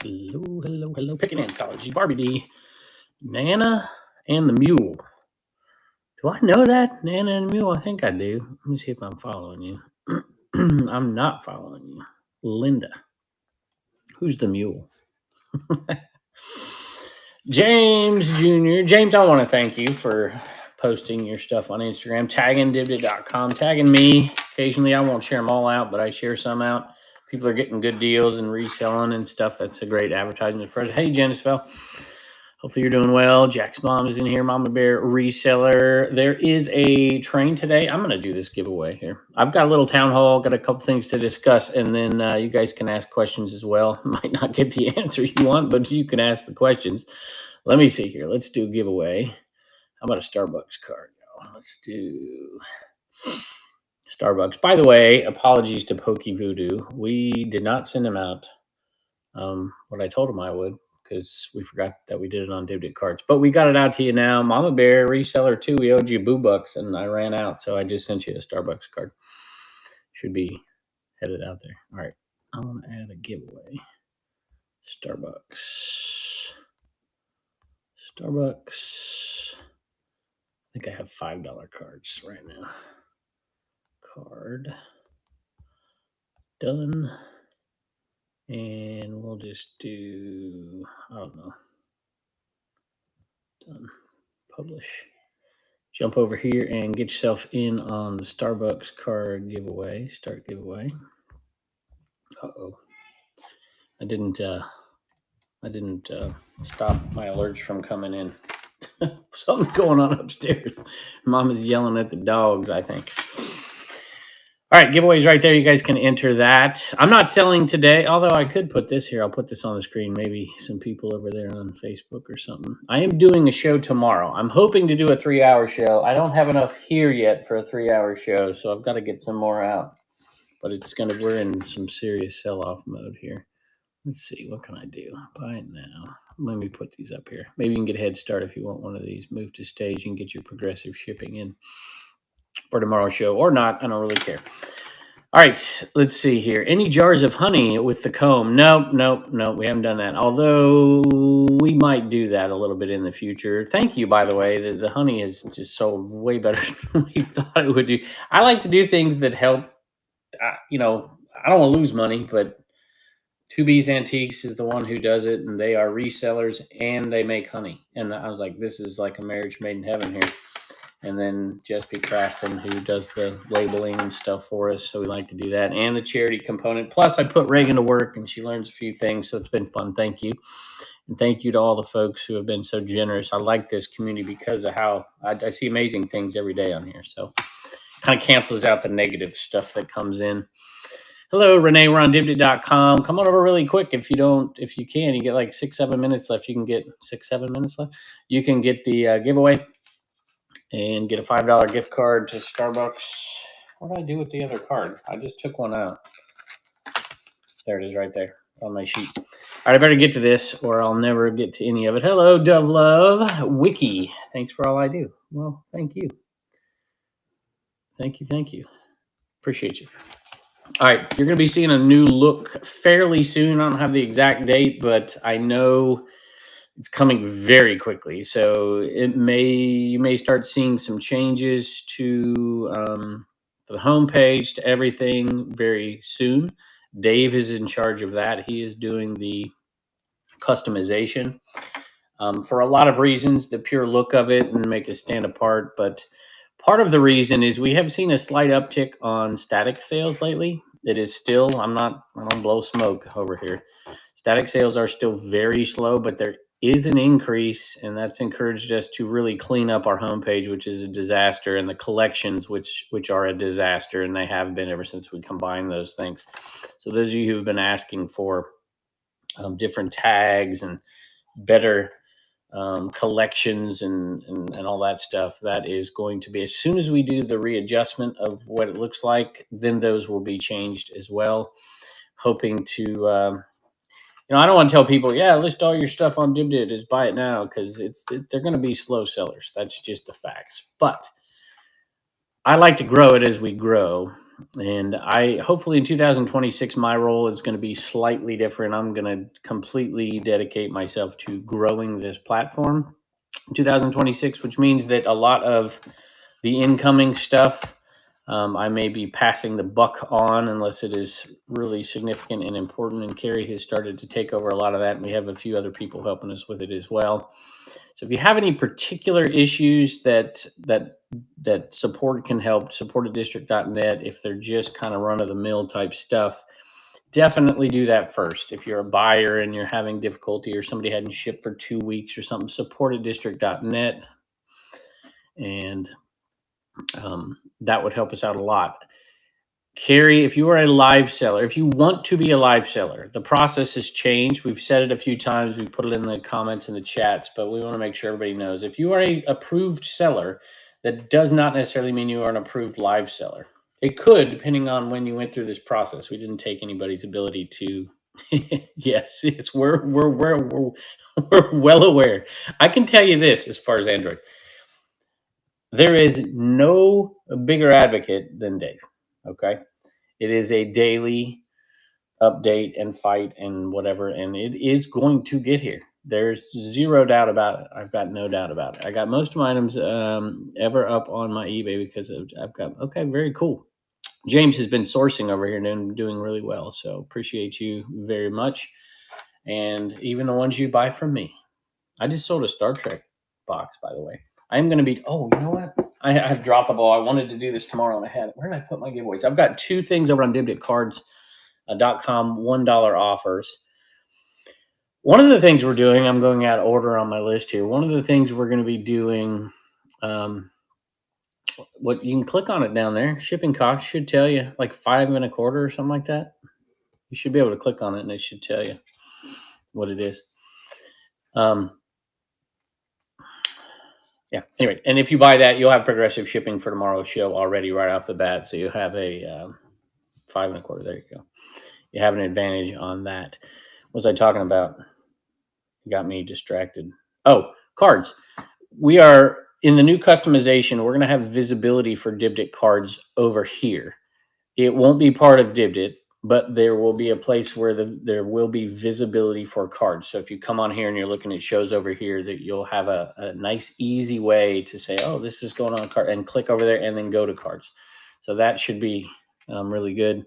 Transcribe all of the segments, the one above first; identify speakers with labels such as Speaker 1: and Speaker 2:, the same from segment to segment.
Speaker 1: Hello, hello, hello. Picking Anthology. Barbie D. Nana and the Mule. Do I know that? Nana and the Mule? I think I do. Let me see if I'm following you. I'm not following you. Linda. Who's the Mule? James Jr. James, I want to thank you for posting your stuff on Instagram, tagging Dibdit.com, tagging me. Occasionally, I won't share them all out, but I share some out. People are getting good deals and reselling and stuff. That's a great advertisement for us. Hey, Jennisfell. Hopefully you're doing well. Jack's mom is in here. Mama Bear Reseller. There is a train today. I'm going to do this giveaway here. I've got a little town hall, got a couple things to discuss, and then you guys can ask questions as well. Might not get the answer you want, but you can ask the questions. Let me see here. Let's do a giveaway. How about a Starbucks card? Let's do Starbucks. By the way, apologies to Pokey Voodoo. We did not send him out what I told him I would, because we forgot that we did it on Dibdit cards. But we got it out to you now. Mama Bear, Reseller 2, we owed you Boo Bucks, and I ran out, so I just sent you a Starbucks card. Should be headed out there. All right, I want to add a giveaway. Starbucks. I think I have $5 cards right now. Card. Done. And we'll just do, I don't know. Done. Publish. Jump over here and get yourself in on the Starbucks card giveaway. Start giveaway. Uh-oh. I didn't stop my alerts from coming in. Something's going on upstairs. Mom is yelling at the dogs, I think. All right, giveaways right there. You guys can enter that. I'm not selling today, although I could put this here. I'll put this on the screen. Maybe some people over there on Facebook or something. I am doing a show tomorrow. I'm hoping to do a 3-hour show. I don't have enough here yet for a 3-hour show, so I've got to get some more out. But we're in some serious sell-off mode here. Let's see, what can I do? Buy it now. Let me put these up here. Maybe you can get a head start if you want one of these. Move to stage and get your progressive shipping in for tomorrow's show, or not. I don't really care. All right, let's see here. Any jars of honey with the comb? Nope, we haven't done that. Although we might do that a little bit in the future. Thank you, by the way. The honey is just sold way better than we thought it would do. I like to do things that help. I don't want to lose money, but 2B's Antiques is the one who does it, and they are resellers and they make honey. And I was like, this is like a marriage made in heaven here. And then Jessica Crafton, who does the labeling and stuff for us. So we like to do that. And the charity component. Plus, I put Reagan to work, and she learns a few things. So it's been fun. Thank you. And thank you to all the folks who have been so generous. I like this community because of how I see amazing things every day on here. So kind of cancels out the negative stuff that comes in. Hello, Renee. We're on Dibdit.com. Come on over really quick if you can. You get like 6-7 minutes left. You can get 6-7 minutes left. You can get the giveaway and get a $5 gift card to Starbucks. What did I do with the other card? I just took one out. There it is right there. It's on my sheet. All right, I better get to this or I'll never get to any of it. Hello, Dove Love. Wiki. Thanks for all I do. Well, thank you. Thank you. Appreciate you. All right, you're going to be seeing a new look fairly soon. I don't have the exact date, but I know it's coming very quickly. So you may start seeing some changes to the homepage, to everything very soon. Dave is in charge of that. He is doing the customization for a lot of reasons, the pure look of it and make it stand apart. But part of the reason is we have seen a slight uptick on static sales lately. It is still, I don't blow smoke over here. Static sales are still very slow, but there is an increase, and that's encouraged us to really clean up our homepage, which is a disaster, and the collections, which are a disaster, and they have been ever since we combined those things. So those of you who have been asking for different tags and better collections and all that stuff, that is going to be, as soon as we do the readjustment of what it looks like, then those will be changed as well. Hoping to, I don't want to tell people, yeah, list all your stuff on Dibdit, just buy it now, because they're going to be slow sellers. That's just the facts. But I like to grow it as we grow. And hopefully in 2026, my role is going to be slightly different. I'm going to completely dedicate myself to growing this platform in 2026, which means that a lot of the incoming stuff, I may be passing the buck on unless it is really significant and important. And Carrie has started to take over a lot of that. And we have a few other people helping us with it as well. So if you have any particular issues that support can help, supportadistrict.net, if they're just kind of run of the mill type stuff, definitely do that first. If you're a buyer and you're having difficulty or somebody hadn't shipped for 2 weeks or something, supportadistrict.net. And that would help us out a lot. Carrie, if you are a live seller, if you want to be a live seller, the process has changed. We've said it a few times. We put it in the comments and the chats, but we want to make sure everybody knows. If you are a approved seller, that does not necessarily mean you are an approved live seller. It could, depending on when you went through this process. We didn't take anybody's ability to. Yes, we're well aware. I can tell you this as far as Android. There is no bigger advocate than Dave. Okay. It is a daily update and fight and whatever, and it is going to get here. There's zero doubt about it. I've got no doubt about it. I got most of my items ever up on my eBay because I've got, okay, very cool. James has been sourcing over here and doing really well. So appreciate you very much. And even the ones you buy from me. I just sold a Star Trek box, by the way. I'm going to be, oh, you know what? I have dropped a ball. I wanted to do this tomorrow and I had it. Where did I put my giveaways? I've got 2 things over on dibditcards.com, $1 offers. One of the things we're doing, I'm going out of order on my list here. One of the things we're going to be doing, what you can click on it down there. Shipping cost should tell you like $5.25 or something like that. You should be able to click on it and it should tell you what it is. Yeah. Anyway, and if you buy that, you'll have progressive shipping for tomorrow's show already right off the bat. So you have a $5.25. There you go. You have an advantage on that. What was I talking about? You got me distracted. Oh, cards. We are in the new customization. We're going to have visibility for DibDit cards over here. It won't be part of DibDit, but there will be a place where there will be visibility for cards. So if you come on here and you're looking at shows over here, that you'll have a nice, easy way to say, oh, this is going on a card, and click over there and then go to cards. So that should be really good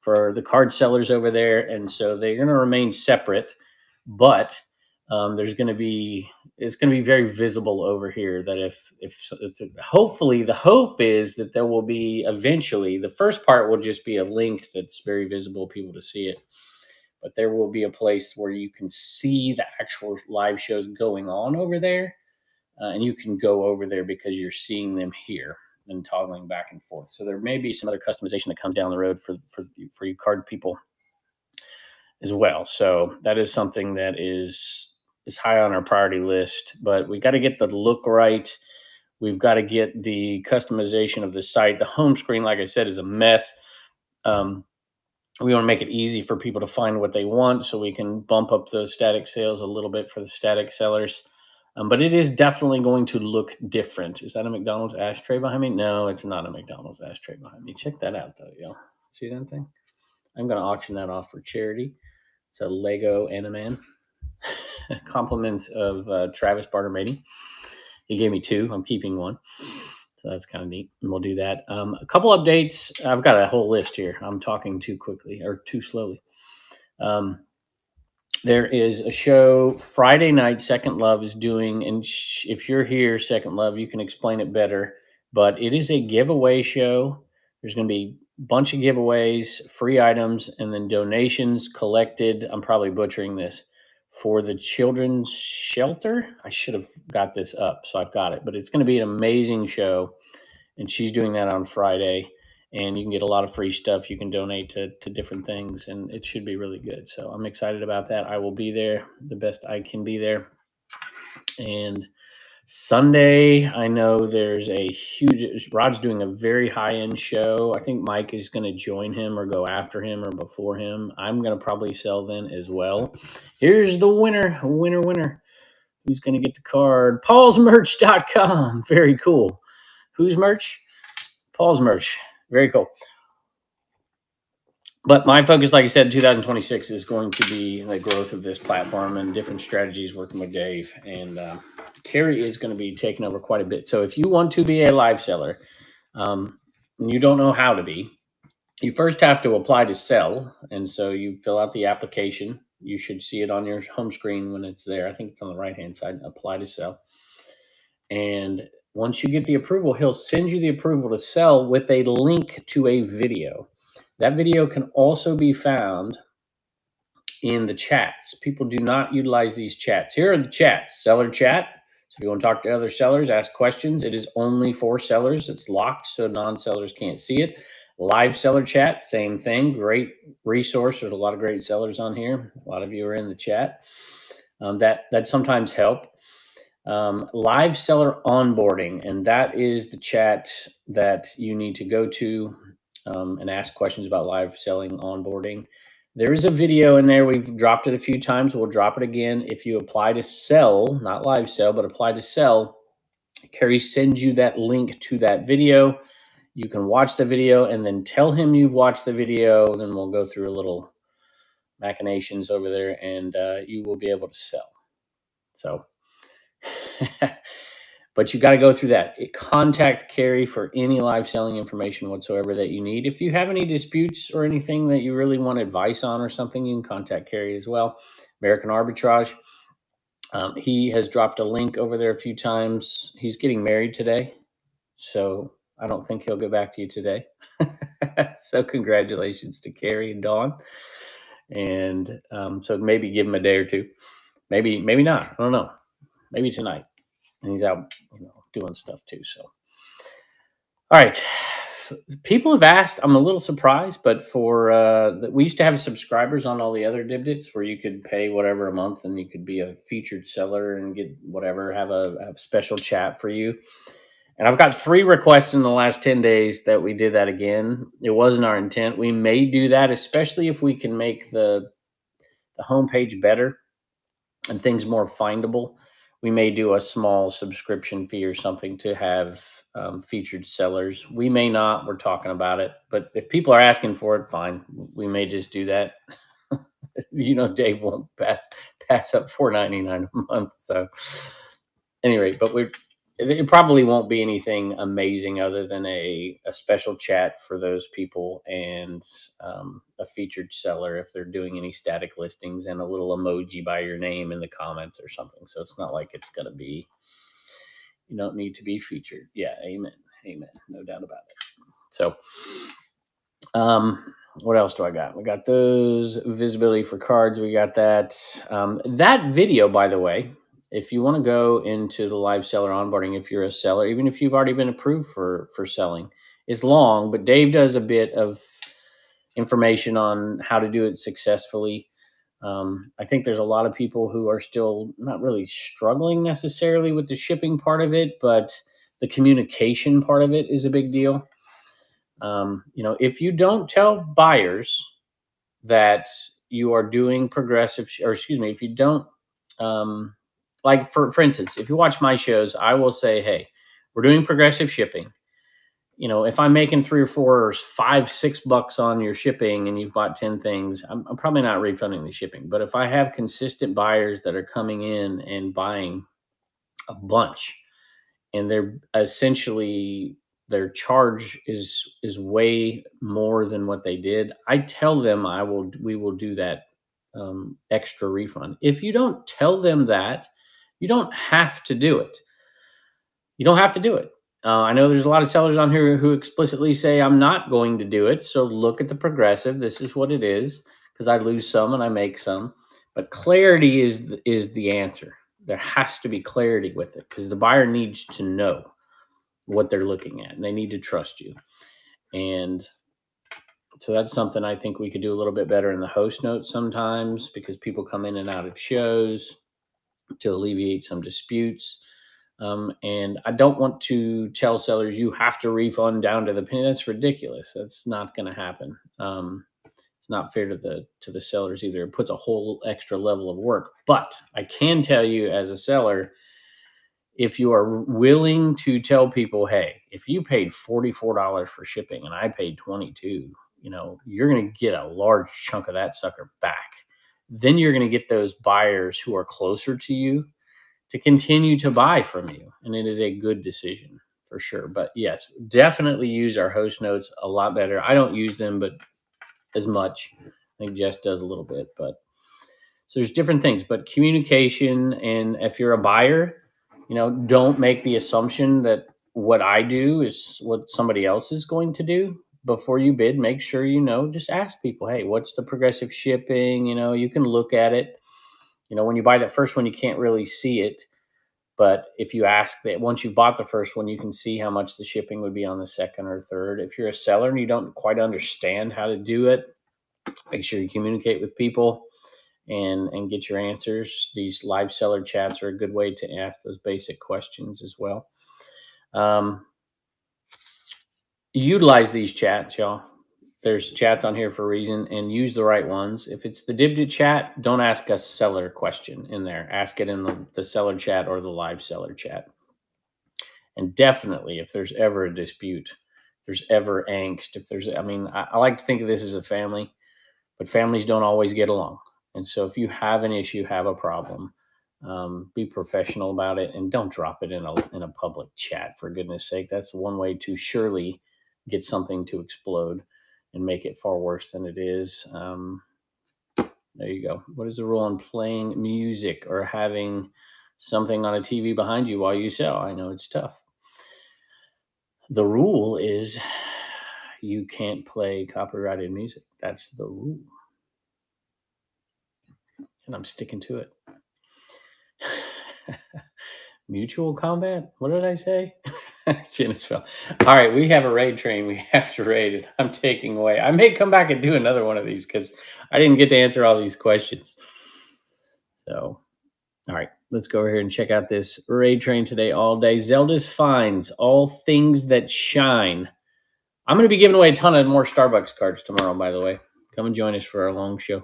Speaker 1: for the card sellers over there. And so they're going to remain separate, but it's going to be very visible over here. That if hopefully the hope is that there will be eventually, the first part will just be a link that's very visible, people to see it, but there will be a place where you can see the actual live shows going on over there, and you can go over there because you're seeing them here and toggling back and forth. So there may be some other customization that comes down the road for you card people as well. So that is something that is high on our priority list, but we got to get the look right. We've got to get the customization of the site. The home screen, like I said, is a mess. We want to make it easy for people to find what they want so we can bump up the static sales a little bit for the static sellers. But it is definitely going to look different. Is that a McDonald's ashtray behind me? No, it's not a McDonald's ashtray behind me. Check that out, though, y'all. See that thing? I'm going to auction that off for charity. It's a Lego Animan. Compliments of Travis Bartermady. He gave me 2. I'm keeping 1. So that's kind of neat. And we'll do that. A couple updates. I've got a whole list here. I'm talking too quickly or too slowly. There is a show Friday night, Second Love is doing. And if you're here, Second Love, you can explain it better. But it is a giveaway show. There's going to be a bunch of giveaways, free items, and then donations collected. I'm probably butchering this. For the children's shelter. I should have got this up, so I've got it. But it's going to be an amazing show. And she's doing that on Friday. And you can get a lot of free stuff. You can donate to different things, and it should be really good. So I'm excited about that. I will be there the best I can be there. And Sunday, I know there's a huge, Rod's doing a very high-end show. I think Mike is going to join him or go after him or before him. I'm going to probably sell then as well. Here's the winner. Who's going to get the card? paulsmerch.com. Very cool. Whose merch? Paul's merch. Very cool. But my focus, like I said, 2026 is going to be the growth of this platform and different strategies working with Dave. And Carrie is going to be taking over quite a bit. So if you want to be a live seller and you don't know how to be, you first have to apply to sell. And so you fill out the application. You should see it on your home screen when it's there. I think it's on the right-hand side, apply to sell. And once you get the approval, he'll send you the approval to sell with a link to a video. That video can also be found in the chats. People do not utilize these chats. Here are the chats. Seller chat. So if you want to talk to other sellers, ask questions. It is only for sellers. It's locked so non-sellers can't see it. Live seller chat, same thing. Great resource. There's a lot of great sellers on here. A lot of you are in the chat. That sometimes help. Live seller onboarding, and that is the chat that you need to go to and ask questions about live selling onboarding. There is a video in there. We've dropped it a few times. We'll drop it again. If you apply to sell, not live sell, but apply to sell, Carrie sends you that link to that video. You can watch the video and then tell him you've watched the video. Then we'll go through a little machinations over there and you will be able to sell. So, but you got to go through that. Contact Carrie for any live selling information whatsoever that you need. If you have any disputes or anything that you really want advice on or something, you can contact Carrie as well. American Arbitrage. He has dropped a link over there a few times. He's getting married today, so I don't think he'll get back to you today. So congratulations to Carrie and Dawn. And so maybe give him a day or two. Maybe not. I don't know. Maybe tonight. And he's out, doing stuff too. So, all right. People have asked. I'm a little surprised, but we used to have subscribers on all the other dibdits where you could pay whatever a month and you could be a featured seller and get whatever, have a special chat for you. And I've got 3 requests in the last 10 days that we did that again. It wasn't our intent. We may do that, especially if we can make the homepage better and things more findable. We may do a small subscription fee or something to have featured sellers. We may not. We're talking about it. But if people are asking for it, fine. We may just do that. Dave won't pass up $4.99 a month. So anyway, but it probably won't be anything amazing other than a special chat for those people and a featured seller if they're doing any static listings and a little emoji by your name in the comments or something. So it's not like it's going to be, you don't need to be featured. Yeah. Amen. No doubt about it. So, what else do I got? We got those visibility for cards. We got that. That video, by the way, if you want to go into the live seller onboarding, if you're a seller, even if you've already been approved for selling, it's long, but Dave does a bit of information on how to do it successfully. I think there's a lot of people who are still not really struggling necessarily with the shipping part of it, but the communication part of it is a big deal. If you don't tell buyers that you are doing if you don't, like for instance, if you watch my shows, I will say, hey, we're doing progressive shipping. If I'm making $3 or $4 or $5, $6 on your shipping and you've bought 10 things, I'm probably not refunding the shipping. But if I have consistent buyers that are coming in and buying a bunch and they're essentially their charge is way more than what they did, I tell them we will do that extra refund. If you don't tell them that, you don't have to do it. You don't have to do it. I know there's a lot of sellers on here who explicitly say, I'm not going to do it. So look at the progressive. This is what it is, because I lose some and I make some. But clarity is the answer. There has to be clarity with it because the buyer needs to know what they're looking at and they need to trust you. And so that's something I think we could do a little bit better in the host notes sometimes because people come in and out of shows to alleviate some disputes. And I don't want to tell sellers you have to refund down to the penny. That's ridiculous. That's not going to happen. It's not fair to the sellers either. It puts a whole extra level of work. But I can tell you as a seller, if you are willing to tell people, hey, if you paid $44 for shipping and I paid $22, you're going to get a large chunk of that sucker back. Then you're going to get those buyers who are closer to you to continue to buy from you. And it is a good decision for sure. But yes, definitely use our host notes a lot better. I don't use them, but as much. I think Jess does a little bit, but so there's different things, but communication. And if you're a buyer, don't make the assumption that what I do is what somebody else is going to do. Before you bid, make sure just ask people, hey, what's the progressive shipping? You can look at it. When you buy that first one, you can't really see it. But if you ask that, once you've bought the first one, you can see how much the shipping would be on the second or third. If you're a seller and you don't quite understand how to do it, make sure you communicate with people and get your answers. These live seller chats are a good way to ask those basic questions as well. Utilize these chats, y'all. There's chats on here for a reason, and use the right ones. If it's the DibDib chat, don't ask a seller question in there. Ask it in the seller chat or the live seller chat. And definitely, if there's ever a dispute, if there's ever angst, I like to think of this as a family, but families don't always get along. And so if you have an issue, have a problem, be professional about it, and don't drop it in a public chat, for goodness sake. That's one way to surely get something to explode and make it far worse than it is. There you go. What is the rule on playing music or having something on a TV behind you while you sell? I know it's tough. The rule is you can't play copyrighted music. That's the rule. And I'm sticking to it. Mutual combat? What did I say? All right, we have a raid train. We have to raid it. I'm taking away. I may come back and do another one of these because I didn't get to answer all these questions. So, all right, let's go over here and check out this raid train today all day. Zelda's Finds, all things that shine. I'm going to be giving away a ton of more Starbucks cards tomorrow, by the way. Come and join us for our long show.